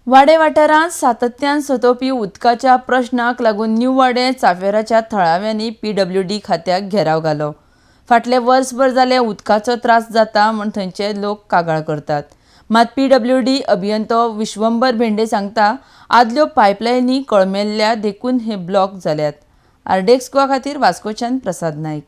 वाडे वाठारांत सातत्यान सतोवपी उदकाच्या प्रश्नाक लागून न्यू वाडे चाफेराच्या थळाव्यांनी PWD खात्याक घेराव घालो. फाटले वर्सभर जाले उदकाचो त्रास जाता म्हूण थंयचे लोक कागाळ करतात. मात PWD अभियंतो विश्वंभर भेंडे सांगता आदल्यो पायपलायनी कळमेल्ल्या देखून हे ब्लॉक जाल्यात. आरडेक्स गोवा खातीर वास्कोच्यान प्रसाद नाईक.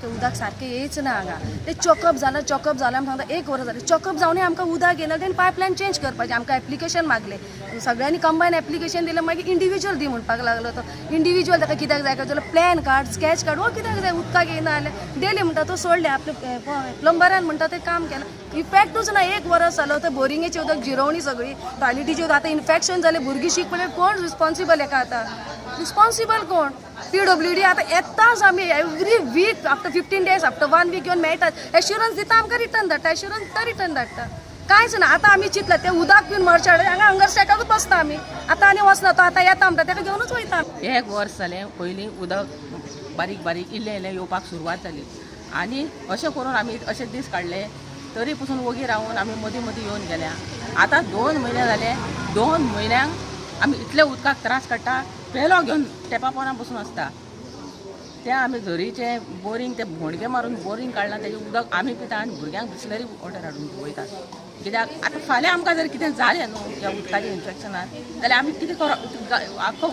उदक सारखे येच ना हांगा ते चॉकअप जाला आमी सांगता 1 वर जालें चॉकअप जावन आमकां उदक येना तेणी पायपलायन चेंज करपाचें आमकां एप्लिकेशन मागलें सगळ्यांनी कंबायन एप्लिकेशन दिलें मागीर इंडिविज्युअल दी म्हणपाक लागलो तो इंडिविज्युअल ताका कित्याक जाय जाल्यार प्लॅन कार्ड स्केच कार्ड वो कित्याक जाय उदकाक येना जाल्यार डेली म्हणटा तो सोडलें आपले प्लंबरान म्हणटा तें काम केलें इफेक्टूच ना 1 वर्स जालो ते बोरिंगेचें उदक जिरवणी सगळी टॉयलेटीचें उदक आतां इन्फेक्शन जालें भुरगीं शिकपले कोण रिस्पॉन्सिबल हेका आतां रिस्पॉन्सिबल कोण PWD आतां येताच आमी every week after 15 days after 1 week येवन मेळटात एश्युरन्स दिता आमकां रिटर्न धाडटा एश्युरन्स दिता रिटर्न धाडटा कांयच ना आतां आमी चिंतला तें उदक पिवन मरचाड हांगा हंगरस्टॅकाकूच बसता आमी आतां आनी वचना तो आतां येता म्हणटा ताका घेवनूच वयता 1 वर्स जालें पयलीं उदक बारीक बारीक इल्लें इल्लें येवपाक सुरवात जाली आनी अशें करून आमी अशे दीस काडले तरी पसून वोगी रावून आमी मदीं मदीं येवन गेल्या आतां 2 म्हयने जाले 2 म्हयन्यांक आमी इतले उदकाक त्रास काडटा पेलो घेवन टेपा पोंदा बसून आसता तें आमी झरीचें बोरींग तें भोणगे मारून बोरींग काडलां तेजें उदक आमी पिता आनी भुरग्यांक बिसलरी वॉटर हाडून वयतात कित्याक आतां फाल्यां आमकां जर कितें जालें न्हू त्या उदकाच्या इन्फेक्शनान जाल्यार आमी कितें करप आख्खो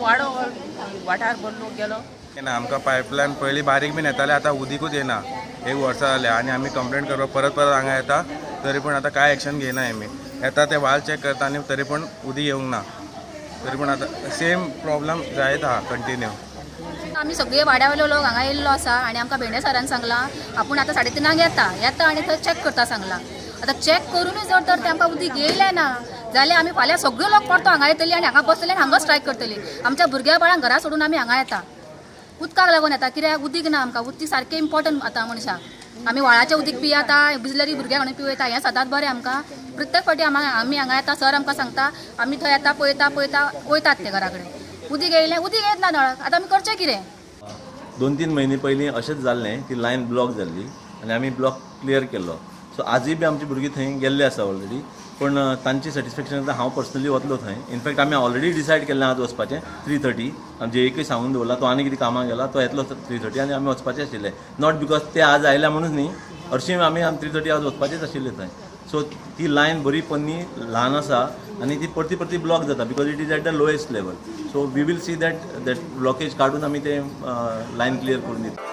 वाठार भरलो गेलो ना आमकां पायपलायन पयलीं बारीक बीन येतालें आतां उदीकूच येना 1 वर्सां जालें आनी आमी कंप्लेंट करपाक परत हांगा येता तरी पूण आतां कांय एक्शन घेयना आमी येता ते वाल चॅक करता आनी तरी पूण उदीक येवंक ना तरी पूण आतां सेम प्रॉब्लम जायत आहा कंटिन्यू. आमी सगळे वाड्यावयलो लोक हांगा येयल्लो आसा आनी आमकां भेंडे सरान सांगलां आपूण आतां 3:30 येता आनी थंय चॅक करता सांगलां आतां चॅक करूनय जर तर ते आमकां उदीक येयलें ना जाल्यार आमी फाल्यां सगळे लोक परतो हांगा येतली आनी हांगा बसतली आनी हांगा स्ट्रायक करतली आमच्या भुरग्या बाळांक घरा सोडून आमी हांगा येता उदकाक लागून येता कित्याक उदीक ना आमकां उदीक सारकें इम्पॉर्टंट आतां मनशाक आमी व्हाळाचें उदीक पियेता बिसलरी भुरग्यांक हाडून पिवयता हें सदांच बरें आमकां प्रत्येक फावटी आमी हांगा येता सर आमकां सांगता आमी थंय येता पळयता वयतात ते घरा कडेन उदीक येयलें उदीक येत ना नळाक आतां आमी करचें कितें 2-3 म्हयने पयलीं अशेंच जाल्लें की लायन ब्लॉक जाल्ली आनी आमी ब्लॉक क्लियर केल्लो सो आजूय बी आमची भुरगीं थंय गेल्ले आसा ऑलरेडी पूण तांची सॅटिस्फॅक्शन हांव पर्सनली वतलो थंय इनफॅक्ट आमी ऑलरेडी डिसायड केल्लें आज वचपाचें 3:30 आमचे एकूय सांगून दवरला तो आनी कितें कामाक गेला तो येतलो 3:30 आनी आमी वचपाचें आशिल्ले नॉट बिकॉज ते आज आयल्या म्हणून न्ही हरशीं आमी 3:30 आज वचपाचेच आशिल्ले थंय सो ती लायन बरी पन्नी ल्हान आसा आनी ती परती ब्लॉक जाता because it is at the lowest level so we will see that blockage काडून आमी ते लायन क्लियर करून दिता.